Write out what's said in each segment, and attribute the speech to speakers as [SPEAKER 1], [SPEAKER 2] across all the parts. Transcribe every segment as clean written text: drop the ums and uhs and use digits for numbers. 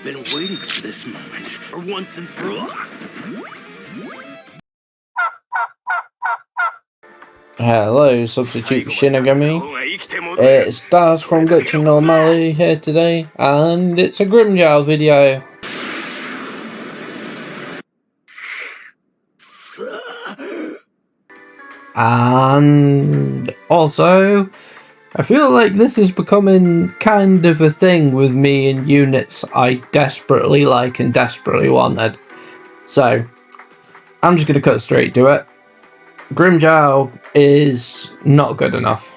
[SPEAKER 1] been waiting for this moment, for once and for all.
[SPEAKER 2] Hello, Substitute Shinigami. It's Daz from Glitch and Normality here today, and it's a Grimmjow video. And also, I feel like this is becoming kind of a thing with me in units I desperately like and desperately wanted. So, I'm just going to cut straight to it. Grimmjow is not good enough.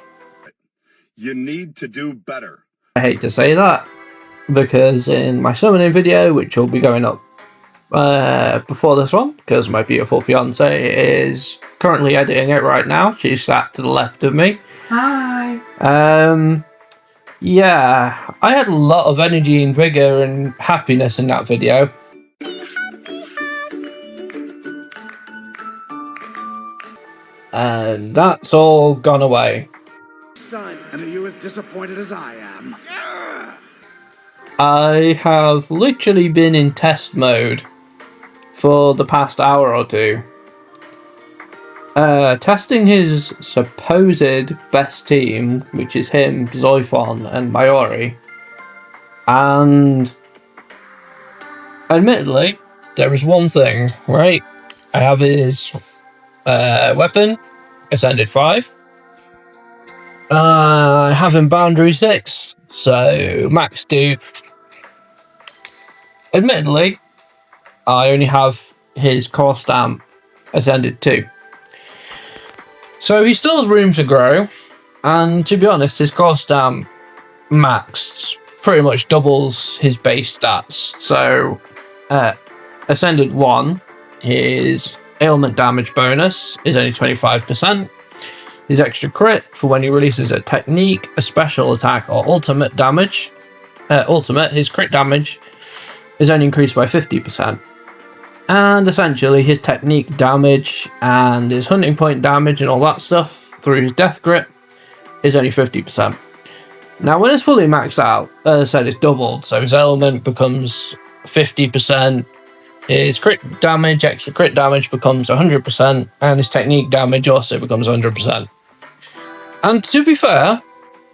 [SPEAKER 3] You need to do better.
[SPEAKER 2] I hate to say that, because in my summoning video, which will be going up before this one, because my beautiful fiance is currently editing it right now. She's sat to the left of me.
[SPEAKER 4] Hi.
[SPEAKER 2] Yeah, I had a lot of energy and vigor and happiness in that video. And that's all gone away.
[SPEAKER 4] Son, and are you as disappointed as I am?
[SPEAKER 2] I have literally been in test mode for the past hour or two. Testing his supposed best team, which is him, Zoifon, and Mayori. And admittedly, there is one thing, right? I have his weapon, Ascended 5. I have him Boundary 6, so max dupe. Admittedly, I only have his core stamp Ascended 2. So he still has room to grow, and to be honest, his core stamp maxed pretty much doubles his base stats. So Ascended 1, his ailment damage bonus is only 25%. His extra crit for when he releases a technique, a special attack, or ultimate damage. His crit damage is only increased by 50%. And essentially his technique damage and his hunting point damage and all that stuff through his death grip is only 50%. Now when it's fully maxed out, as I said, it's doubled, so his element becomes 50%, his crit damage, extra crit damage becomes 100%, and his technique damage also becomes 100%. And to be fair,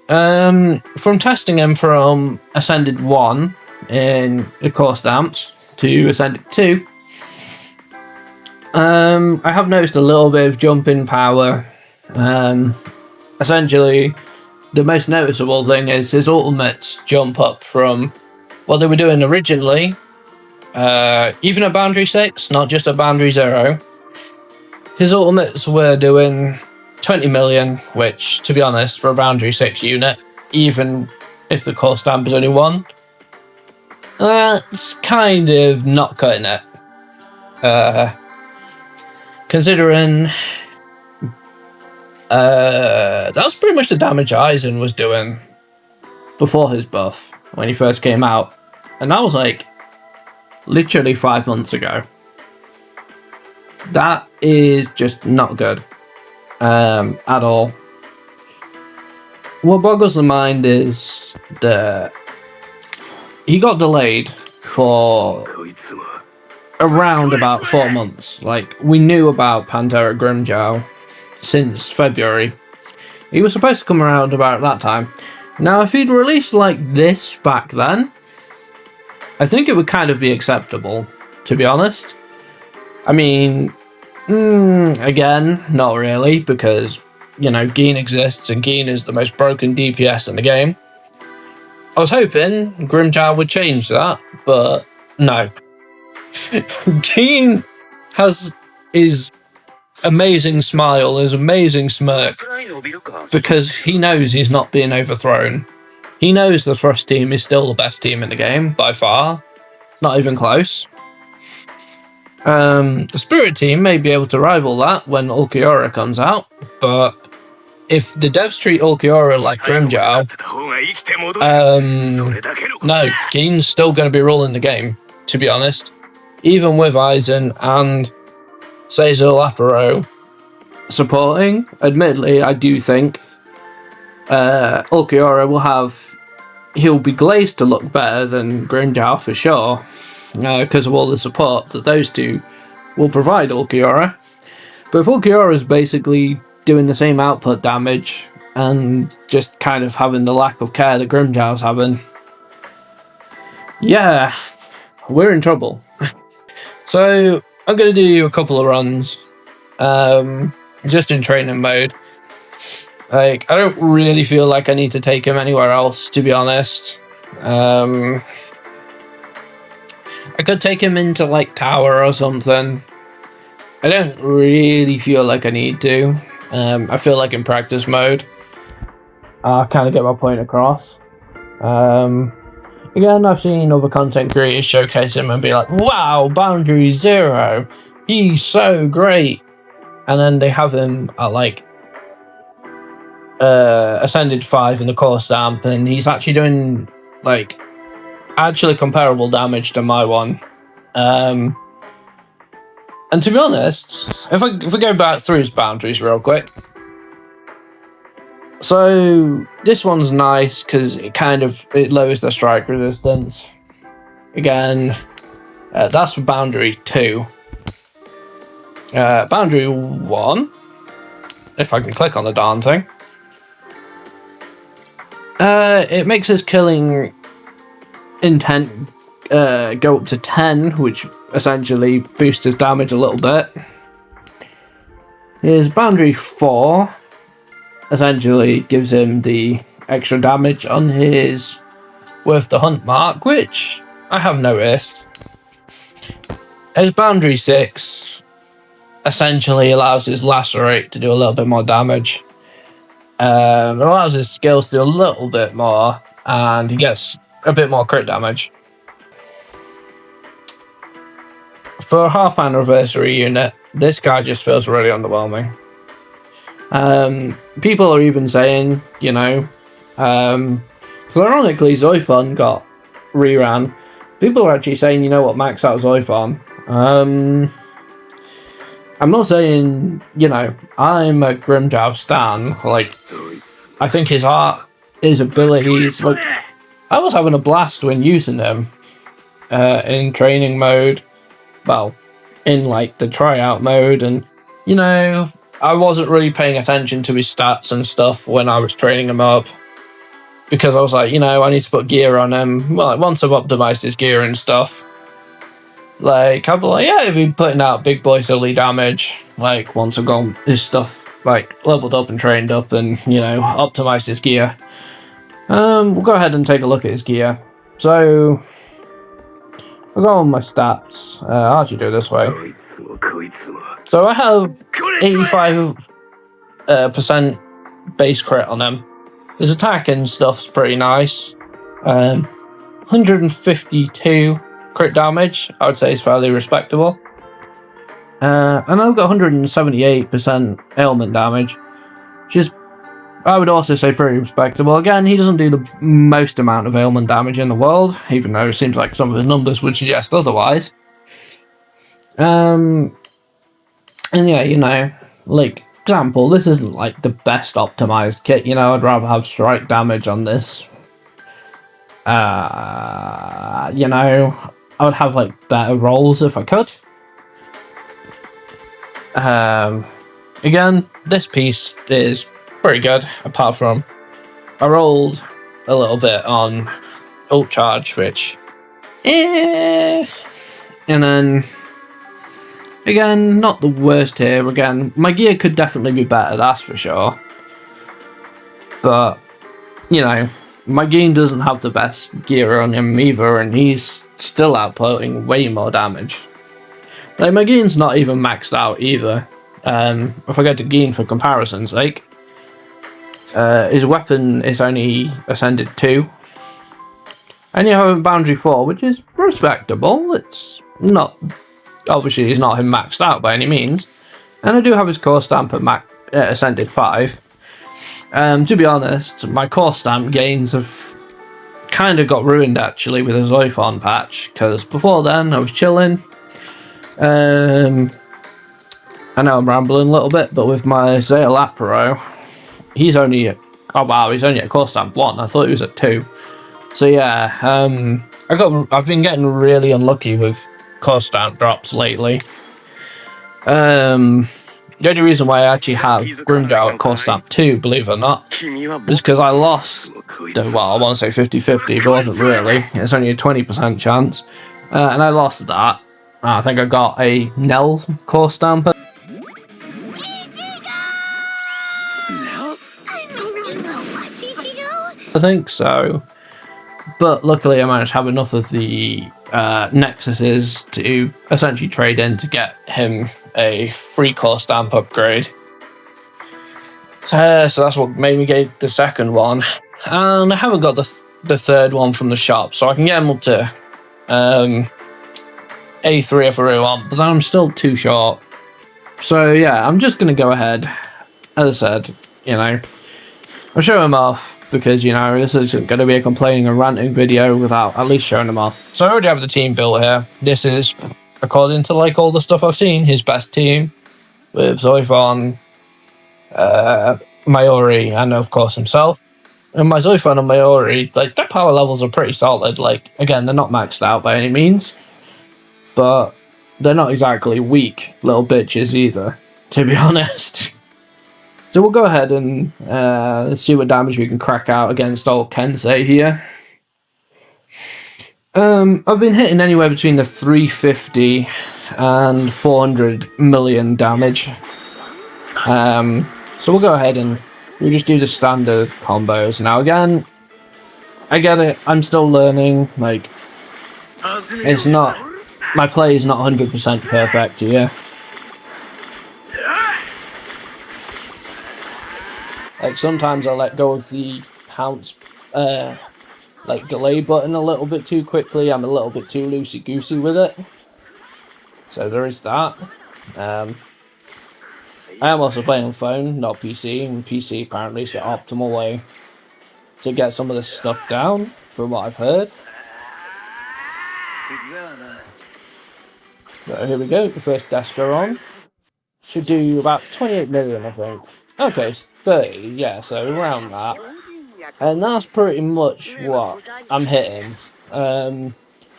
[SPEAKER 2] from testing him from Ascended 1 in the core stamps to Ascended 2, I have noticed a little bit of jump in power. Essentially, the most noticeable thing is his ultimates jump up from what they were doing originally, even at Boundary 6, not just at Boundary 0. His ultimates were doing 20 million, which, to be honest, for a Boundary 6 unit, even if the core stamp is only 1, it's kind of not cutting it. Considering that was pretty much the damage Aizen was doing before his buff when he first came out, and that was like literally 5 months ago. That is just not good at all. What boggles the mind is that he got delayed for around about 4 months. Like, we knew about Pantera Grimmjow since February. He was supposed to come around about that time. Now, if he'd released like this back then, I think it would kind of be acceptable, to be honest. I mean, again, not really, because, you know, Geen exists, and Geen is the most broken DPS in the game. I was hoping Grimmjow would change that, but no. Geen has his amazing smile, his amazing smirk, because he knows he's not being overthrown. He knows the Thrust team is still the best team in the game, by far. Not even close. The Spirit team may be able to rival that when Ulquiorra comes out, but if the devs treat Ulquiorra like Grimmjow, no, Geen's still going to be ruling the game, to be honest. Even with Aizen and Caesar Laparo supporting, admittedly, I do think Ulquiorra will have he'll be glazed to look better than Grimmjow for sure, because of all the support that those two will provide Ulquiorra. But if Ulquiorra is basically doing the same output damage and just kind of having the lack of care that Grimmjow's having, yeah, we're in trouble. So I'm going to do a couple of runs, just in training mode. Like, I don't really feel like I need to take him anywhere else, to be honest. I could take him into, like, Tower or something. I don't really feel like I need to. I feel like in practice mode, I kind of get my point across. Again, I've seen other content creators showcase him and be like, wow, Boundary 0, he's so great. And then they have him at, like, Ascended 5 in the core stamp, and he's actually doing, like, actually comparable damage to my one. And to be honest, if I go back through his boundaries real quick, so this one's nice because it lowers the strike resistance. Again, that's for boundary 2. Boundary 1, if I can click on the darn thing, it makes his killing intent go up to 10, which essentially boosts his damage a little bit. His boundary 4 essentially gives him the extra damage on his Worth the Hunt mark, which I have noticed. His boundary 6 essentially allows his Lacerate to do a little bit more damage. It allows his skills to do a little bit more, and he gets a bit more crit damage. For a half anniversary unit, this guy just feels really underwhelming. People are even saying, you know, because ironically Zoifon got reran. People are actually saying, you know what, max out Zoifon. I'm not saying, you know, I'm a Grimmjow stan. Like, I think his art, his abilities, like, I was having a blast when using him in training mode. Well, in like the tryout mode, and you know, I wasn't really paying attention to his stats and stuff when I was training him up, because I was like, you know, I need to put gear on him. Well, like, once I've optimized his gear and stuff, like, I'll be like, yeah, he'll be putting out big boy silly damage. Like, once I've got his stuff like leveled up and trained up, and you know, optimized his gear. We'll go ahead and take a look at his gear. So I'll go on my stats. I'll actually do it this way. So I have 85% base crit on him. His attack and stuff's pretty nice. 152 crit damage, I would say is fairly respectable. And I've got 178% ailment damage, which is, I would also say, pretty respectable. Again, he doesn't do the most amount of ailment damage in the world, even though it seems like some of his numbers would suggest otherwise. And yeah, you know, like, example, this isn't like the best optimized kit, you know, I'd rather have strike damage on this. You know, I would have like better rolls if I could. Again, this piece is pretty good, apart from I rolled a little bit on ult charge, which and then again, not the worst here. Again, my gear could definitely be better, that's for sure, but you know, my game doesn't have the best gear on him either, and he's still outputting way more damage. Like, my game's not even maxed out either. If I go to Geen for comparison's sake, his weapon is only Ascended 2. And you have Boundary 4, which is respectable. It's not, obviously he's not him maxed out by any means. And I do have his core stamp at Ascended 5. To be honest, my core stamp gains have kind of got ruined actually with a Zoifon patch, because before then I was chilling. I know I'm rambling a little bit, but with my Zealapro, he's only at core stamp 1. I thought he was at 2. So yeah, I've been getting really unlucky with cost stamp drops lately. The only reason why I actually have Grimmjow at cost stamp 2, believe it or not, is because I lost, well, I want to say 50-50, but it wasn't really. It's only a 20% chance. And I lost that. I think I got a Nell cost stamp.
[SPEAKER 1] No?
[SPEAKER 2] I think so. But luckily I managed to have enough of the Nexuses to essentially trade in to get him a free core stamp upgrade. So that's what made me get the second one. And I haven't got the third one from the shop, so I can get him up to A3 if I really want, but I'm still too short. So yeah, I'm just going to go ahead. As I said, you know, I'll show him off because, you know, this isn't going to be a complaining and ranting video without at least showing him off. So I already have the team built here. This is, according to like all the stuff I've seen, his best team with Zoifon, Mayuri, and of course himself. And my Zoifon and Mayuri, like, their power levels are pretty solid. Like, again, they're not maxed out by any means, but they're not exactly weak little bitches either, to be honest. So we'll go ahead and see what damage we can crack out against old Kensei here. I've been hitting anywhere between the 350 and 400 million damage. So we'll go ahead and we just do the standard combos. Now again, I get it, I'm still learning, like, it's not, my play is not 100% perfect here. Like, sometimes I let go of the pounce, like, delay button a little bit too quickly. I'm a little bit too loosey-goosey with it. So there is that. I am also playing on phone, not PC, and PC apparently is the optimal way to get some of this stuff down, from what I've heard. So here we go, the first Desker on. Should do about 28 million, I think. Okay, 30, yeah, so around that. And that's pretty much what I'm hitting.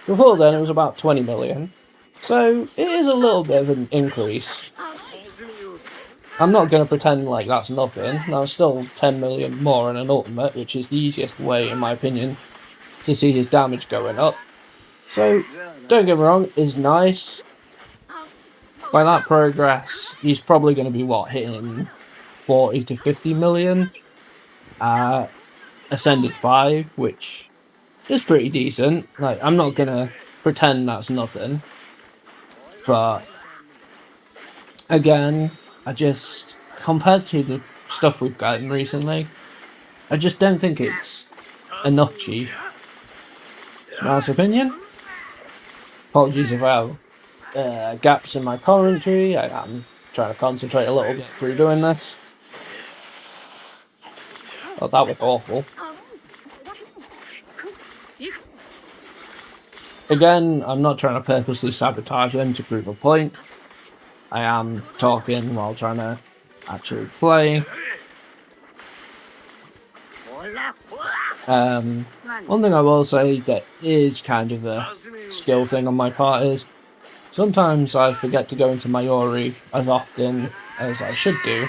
[SPEAKER 2] Before then, it was about 20 million. So it is a little bit of an increase. I'm not going to pretend like that's nothing. That's still 10 million more in an ultimate, which is the easiest way, in my opinion, to see his damage going up. So, don't get me wrong, it's nice. By that progress, he's probably going to be, what, hitting 40 to 50 million? Ascended 5, which is pretty decent. Like, I'm not going to pretend that's nothing. But, again, I just, compared to the stuff we've gotten recently, I just don't think it's enough, Chief. Nice opinion. Apologies if I have gaps in my commentary. I am trying to concentrate a little bit through doing this. Oh, that was awful. Again, I'm not trying to purposely sabotage them to prove a point. I am talking while trying to actually play. One thing I will say that is kind of a skill thing on my part is sometimes I forget to go into Mayuri as often as I should do.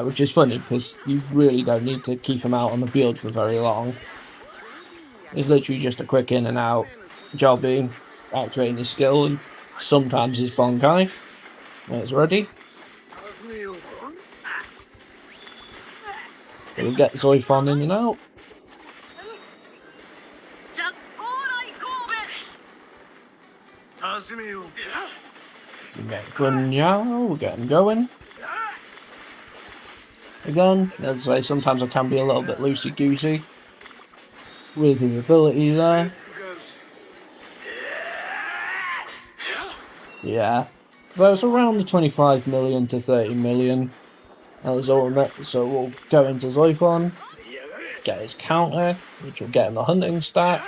[SPEAKER 2] Which is funny because you really don't need to keep him out on the field for very long. It's literally just a quick in and out, jobbing, activating his skill, and sometimes his Bonkai when it's ready. We'll get Zoifon in and out. We get Grimmjow, we'll get him going. Again, as I say, sometimes I can be a little bit loosey-goosey with his ability there. Yeah, but it's around the 25 million to 30 million as ultimate, so we'll go into Zoifon, get his counter, which will get him the hunting stat,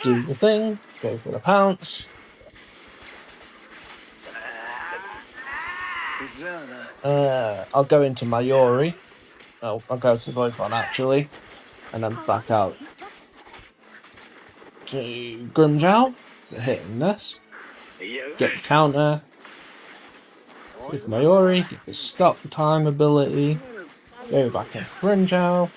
[SPEAKER 2] do the thing, go for the pounce. I'll go into Mayuri. Oh, I'll go to Zoifon actually. and then back out to Grimmjow, hitting this, get the counter, with Mayuri, get the stop time ability, go back in Grimmjow,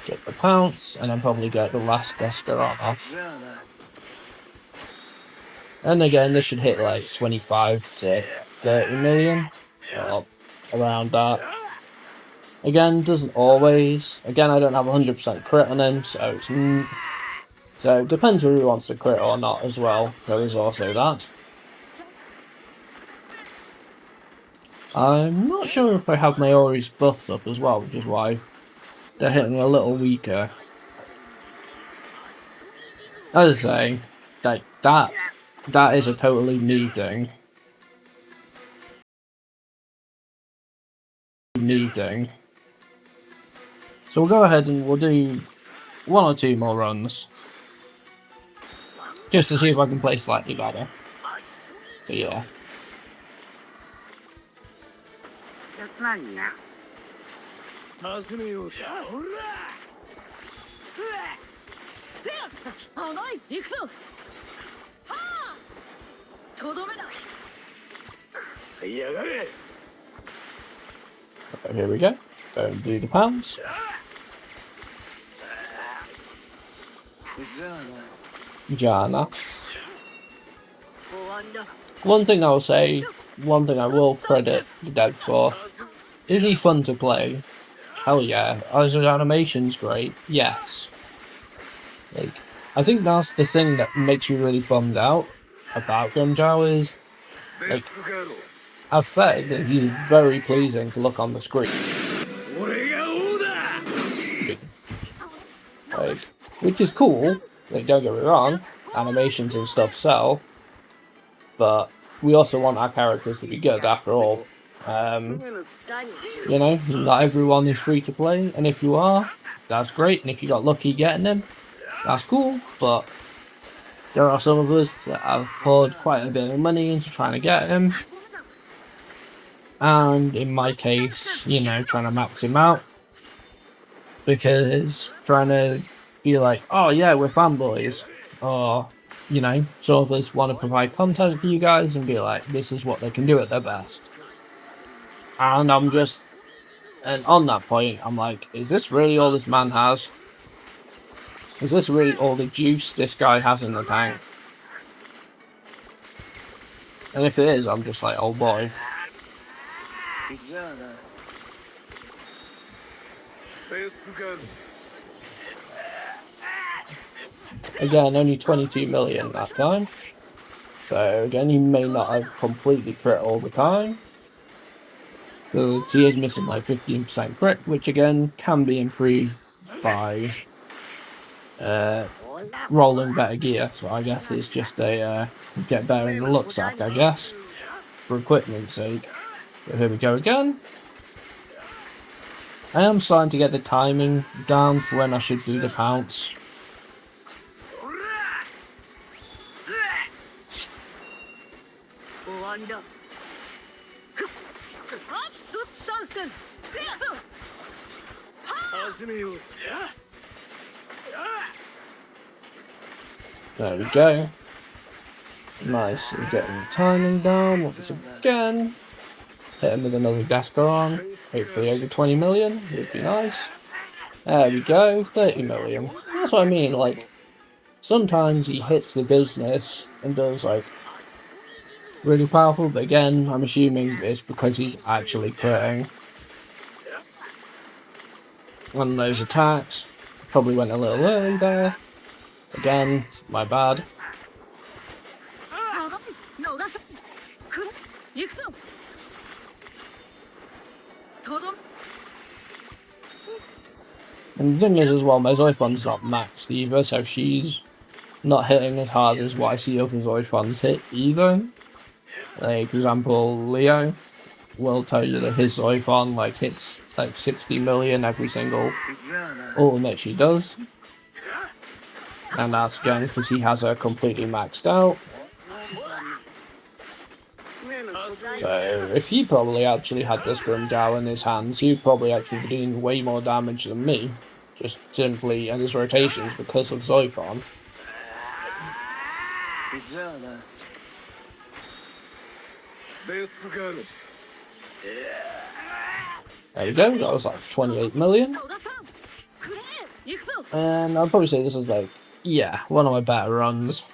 [SPEAKER 2] get the pounce, and then probably get the last Desperado off. And again, this should hit like 25 to 30 million, or around that. Again, doesn't always. Again, I don't have 100% crit on him, so it depends whether he wants to crit or not as well. There is also that. I'm not sure if I have Mayuri's buff up as well, which is why they're hitting a little weaker. As I say, like that is a totally new thing. So we'll go ahead and we'll do 1 or 2 more runs. Just to see if I can play slightly better. But yeah. Okay, here we go. Go and do the pounds. Jana. One thing I'll say, one thing I will credit the dev for, is he fun to play? Hell yeah. His animation's great, yes. Like, I think that's the thing that makes me really bummed out about Grimmjow is, like, I've said that he's very pleasing to look on the screen. Like, which is cool, like, don't get me wrong, animations and stuff sell, but we also want our characters to be good after all. You know, not everyone is free to play, and if you are, that's great, and if you got lucky getting them, that's cool, but there are some of us that have poured quite a bit of money into trying to get him, and in my case, you know, trying to max him out, because trying to be like, oh yeah, we're fanboys, or, you know, some of us want to provide content for you guys and be like, this is what they can do at their best. And I'm just, and on that point, I'm like, is this really all this man has? Is this really all the juice this guy has in the tank? And if it is, I'm just like, oh boy. Again, only 22 million that time. So again, he may not have completely crit all the time. So he is missing like 15% crit, which again can be improved by rolling better gear. So I guess it's just a get better in the luck sack, I guess, for equipment's sake. So here we go again. I am starting to get the timing down for when I should do the pounce. There we go. Nice, we're getting the timing down once again. Hit him with another Gascaron. Hopefully over 20 million would be nice. There we go, 30 million. That's what I mean, like, sometimes he hits the business and does like really powerful, but again, I'm assuming it's because he's actually critting. One of those attacks, probably went a little early there. Again, my bad. And the thing is as well, my Zoifon's not maxed either, so she's not hitting as hard as what I see other Zoifons hit either. Like, for example, Leo will tell you that his Zoifon like hits like 60 million every single ultimate she does. And that's again because he has her completely maxed out. So if he probably actually had this Grimmjow in his hands, he'd probably actually be doing way more damage than me. Just simply in his rotations because of Zoifon. There you go, that was like 28 million. And I'd probably say this is like, yeah, one of my better runs.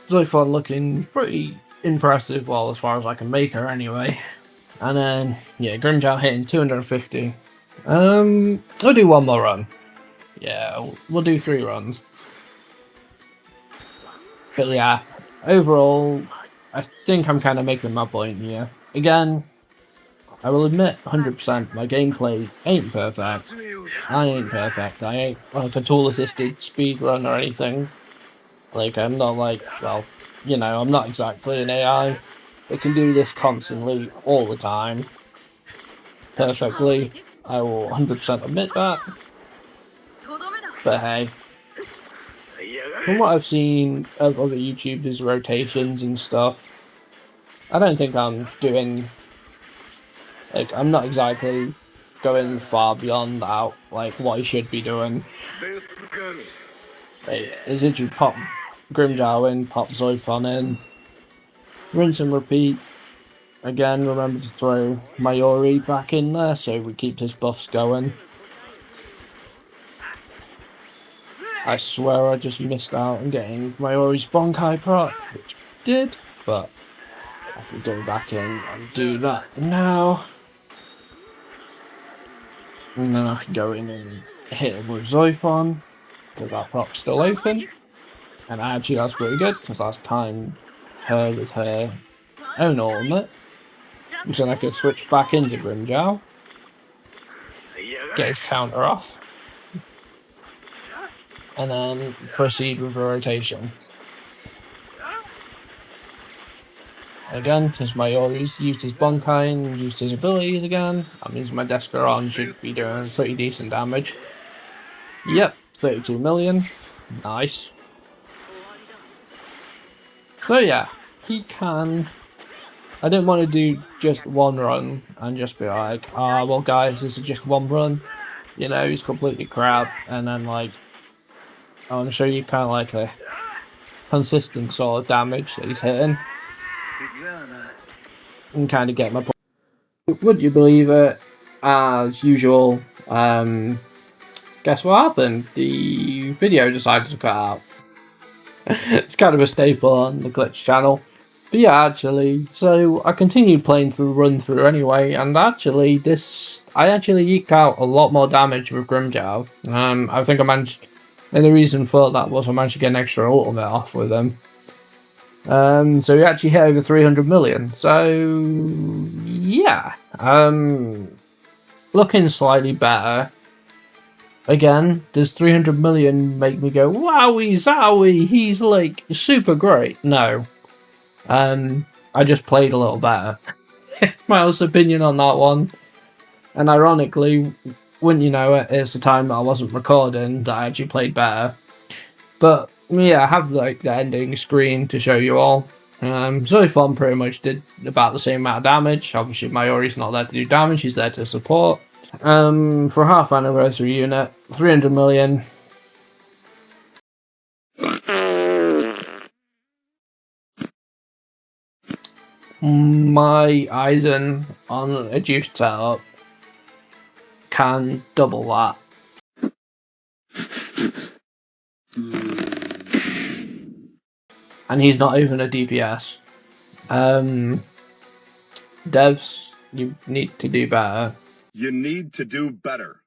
[SPEAKER 2] Zoifon looking pretty impressive, well, as far as I can make her anyway. And then, yeah, Grimmjow hitting 250. I'll do one more run. Yeah, we'll do 3 runs. But yeah, overall, I think I'm kind of making my point here. Again, I will admit, 100%, my gameplay ain't perfect. I ain't perfect. I ain't like a tool-assisted speedrun or anything. Like, I'm not like, well, you know, I'm not exactly an AI. It can do this constantly, all the time. Perfectly. I will 100% admit that. But hey. From what I've seen of other YouTubers' rotations and stuff, I don't think I'm doing... Like, I'm not exactly going far beyond out, like, what I should be doing. Is it you pop Grimmjow in, pop Zoifon in, rinse and repeat. Again, remember to throw Mayuri back in there so we keep his buffs going. I swear I just missed out on getting Mayuri's Bonkai proc, which I did, but I can go back in and do that now. And then I can go in and hit him with Zoifon, because that proc's still open. And actually that's pretty good, because that's timed her with her own ultimate. Which then I can switch back into Grimmjow. Get his counter off. And then proceed with the rotation. Again, because Mayuri's used his Bonkai and used his abilities again, that means my Desperon should be doing pretty decent damage. Yep, 32 million. Nice. So yeah, he can... I didn't want to do just one run and just be like, ah, well guys, this is just one run. You know, he's completely crap. And then like, I want to show you kind of like a consistent sort of damage that he's hitting. And kind of get my point. Would you believe it? As usual, guess what happened? The video decided to cut out. It's kind of a staple on the Glitch channel. But yeah, actually, so I continued playing through run through anyway, and actually I actually eked out a lot more damage with Grimmjow. I think I managed, and the reason for that was I managed to get an extra ultimate off with him. So he actually hit over 300 million. So yeah, looking slightly better. Again, does 300 million make me go, wowie zowie, he's like super great? No. I just played a little better. My honest opinion on that one. And ironically, wouldn't you know it, it's the time that I wasn't recording that I actually played better. But yeah, I have like the ending screen to show you all. Zoifon pretty much did about the same amount of damage. Obviously Mayuri's not there to do damage, he's there to support. For half anniversary unit, 300 million. My Eisen on a juice setup can double that. And he's not even a DPS. Devs, you need to do better.
[SPEAKER 3] You need to do better.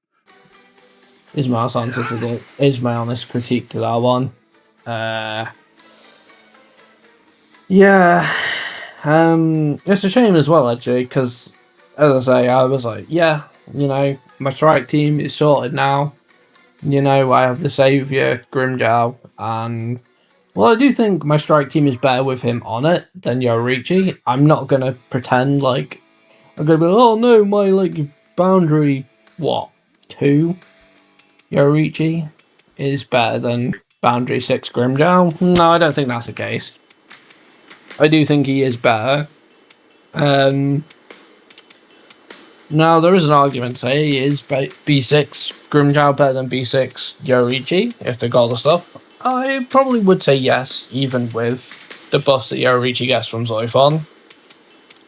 [SPEAKER 2] Is my answer to that. Is my honest critique to that one. Yeah. It's a shame as well, actually, because, as I say, I was like, yeah, you know, my strike team is sorted now. You know, I have the Saviour, Grimmjow, and, well, I do think my strike team is better with him on it than Yorichi. I'm not going to pretend like, I'm going to be like, oh no, my, like, boundary, 2 Yorichi is better than boundary 6 Grimmjow? No, I don't think that's the case. I do think he is better, Now, there is an argument to say, is B6 Grimmjow better than B6 Yoruichi, if they got the stuff? I probably would say yes, even with the buffs that Yoruichi gets from Zoifon.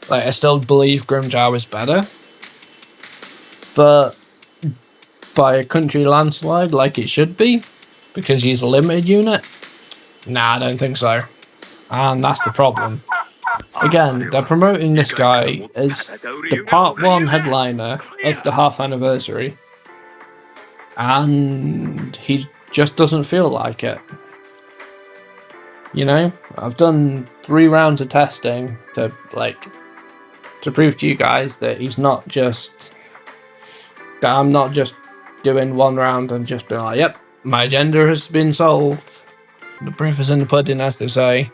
[SPEAKER 2] Like, I still believe Grimmjow is better, but by a country landslide like it should be, because he's a limited unit? Nah, I don't think so. And that's the problem. Again, they're promoting this guy as the part 1 headliner of the half anniversary, and he just doesn't feel like it. You know, I've done 3 rounds of testing to prove to you guys that he's not just, that I'm not just doing 1 round and just being like, yep, my agenda has been solved. The proof is in the pudding, as they say.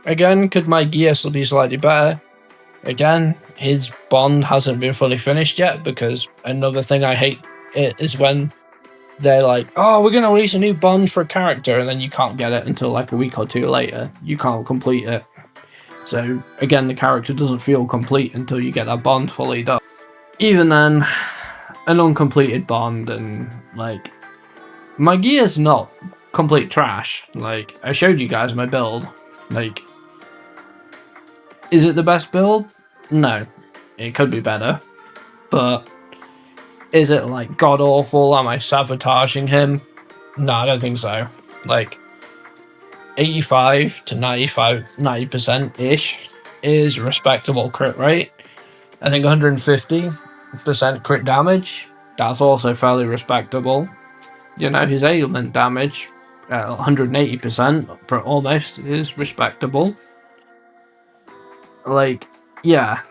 [SPEAKER 2] Again, could my gear still be slightly better? Again, his bond hasn't been fully finished yet, because another thing I hate is when they're like, oh, we're going to release a new bond for a character, and then you can't get it until like a week or 2 later. You can't complete it. So, again, the character doesn't feel complete until you get that bond fully done. Even then, an uncompleted bond, and like, my gear's not complete trash. Like, I showed you guys my build. Like, is it the best build? No. It could be better. But is it like god awful? Am I sabotaging him? No, I don't think so. Like, 85 to 90% ish is respectable crit rate. I think 150% crit damage, that's also fairly respectable. You know, his ailment damage, 180% for almost, is respectable. Like, yeah.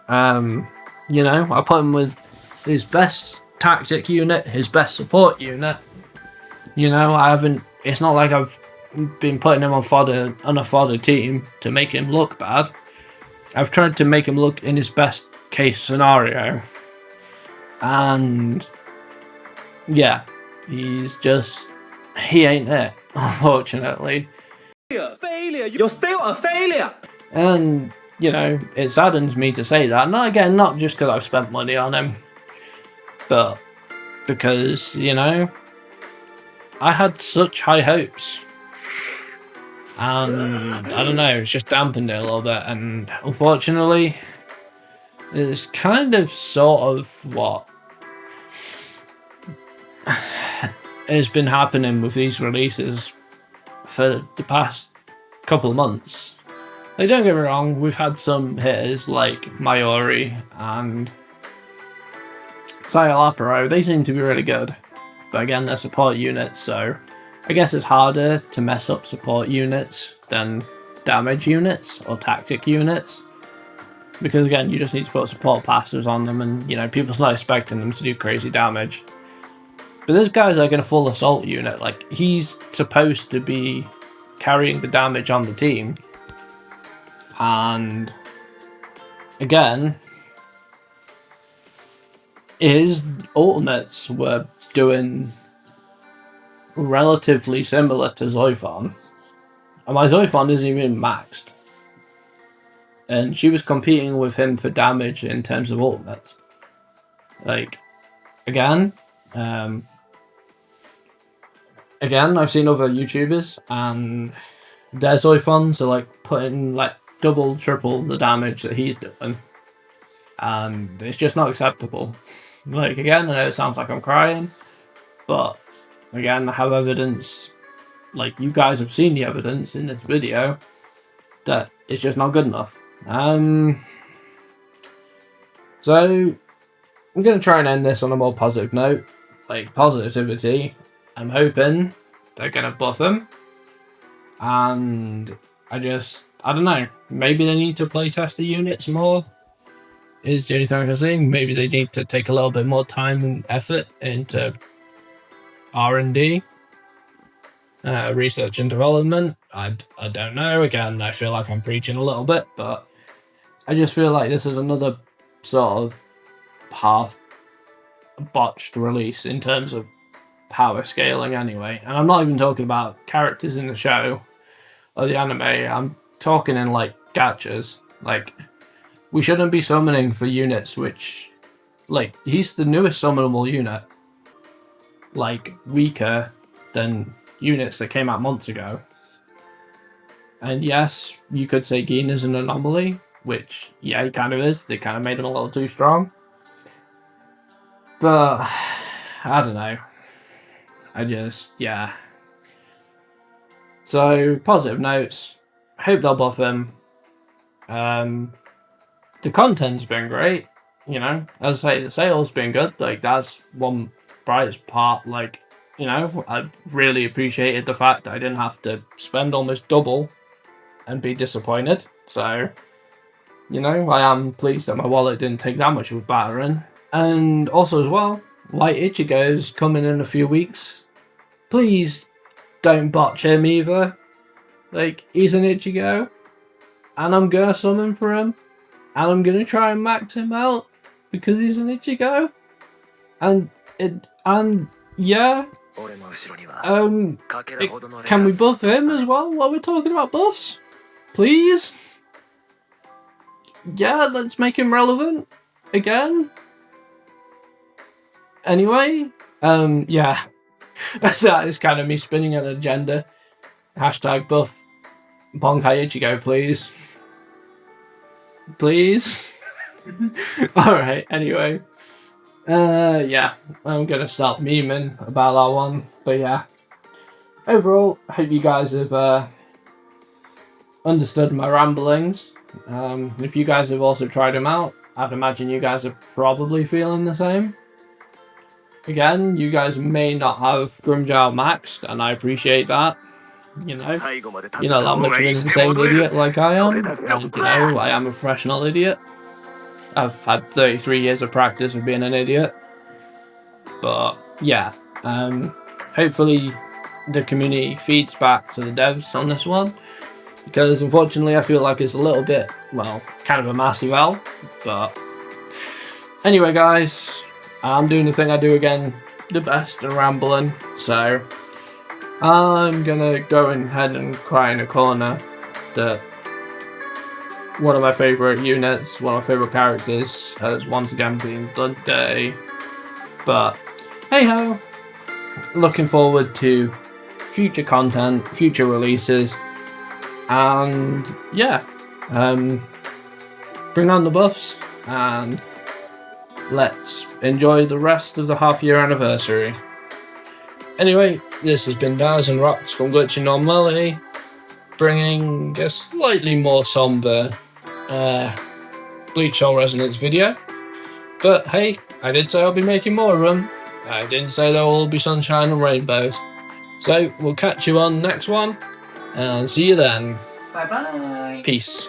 [SPEAKER 2] You know, I put him with his best tactic unit, his best support unit. You know, it's not like I've been putting him on a fodder team to make him look bad. I've tried to make him look in his best case scenario. And yeah, he ain't it, unfortunately.
[SPEAKER 1] Failure! You're still a failure!
[SPEAKER 2] And, you know, it saddens me to say that. Not just because I've spent money on him, but because, you know, I had such high hopes. And, I don't know, it's just dampened it a little bit. And, unfortunately, it's kind of sort of what has been happening with these releases for the past couple of months. Like, don't get me wrong, we've had some hitters like Mayori and Sayalaparo. They seem to be really good. But again, they're support units, so I guess it's harder to mess up support units than damage units or tactic units. Because again, you just need to put support passives on them, and you know, people's not expecting them to do crazy damage. But this guy's like in a full assault unit, like he's supposed to be carrying the damage on the team. And again, his ultimates were doing relatively similar to Zoifon. And my Zoifon isn't even maxed. And she was competing with him for damage in terms of ultimates. Like, again, I've seen other YouTubers and their Zoifons are like putting like double, triple the damage that he's doing. And it's just not acceptable. Like, again, I know it sounds like I'm crying, but again, I have evidence, like you guys have seen the evidence in this video, that it's just not good enough. So I'm going to try and end this on a more positive note, like positivity. I'm hoping they're going to buff him, and I don't know, maybe they need to playtest the units more, is the only thing I can say. Maybe they need to take a little bit more time and effort into R&D, research and development. I don't know, again, I feel like I'm preaching a little bit, but I just feel like this is another sort of half botched release in terms of power scaling anyway. And I'm not even talking about characters in the show or the anime, I'm talking in like gachas. Like, we shouldn't be summoning for units which, like, he's the newest summonable unit, like, weaker than units that came out months ago. And yes, you could say Geen is an anomaly, which, yeah, he kind of is. They kind of made him a little too strong. But, I don't know. Yeah. So, positive notes. Hope they'll buff him. The content's been great. You know, as I say, the sales been good. Like, that's one brightest part. Like, you know, I really appreciated the fact that I didn't have to spend almost double and be disappointed. So, you know, I am pleased that my wallet didn't take that much of a battering. And also as well, White Ichigo's coming in a few weeks. Please don't botch him either. Like, he's an Ichigo, and I'm gonna summon for him, and I'm gonna try and max him out because he's an Ichigo. And yeah. Can we buff him as well while we're talking about buffs? Please? Yeah, let's make him relevant again. Anyway, yeah. That is kind of me spinning an agenda. Hashtag buff Bonkai Ichigo, please. Please? Alright, anyway. Yeah, I'm gonna stop memeing about that one. But yeah. Overall, I hope you guys have understood my ramblings. If you guys have also tried them out, I'd imagine you guys are probably feeling the same. Again, you guys may not have Grimmjow maxed, and I appreciate that. You know, you're not that much of an insane idiot like I am, and you know, I am a professional idiot. I've had 33 years of practice of being an idiot. But yeah, hopefully the community feeds back to the devs on this one, because unfortunately I feel like it's a little bit, well, kind of a massive L. But anyway guys, I'm doing the thing I do again, the best and rambling, so I'm gonna go ahead and cry in a corner that one of my favourite units, one of my favourite characters has once again been done dirty. But hey ho, looking forward to future content, future releases, and yeah, bring on the buffs and let's enjoy the rest of the half-year anniversary. Anyway, this has been Daz and Rocks from Glitching Normality, bringing a slightly more somber Bleach Soul Resonance video. But hey, I did say I'll be making more of them. I didn't say there will be sunshine and rainbows. So we'll catch you on the next one, and see you then.
[SPEAKER 1] Bye bye.
[SPEAKER 2] Peace.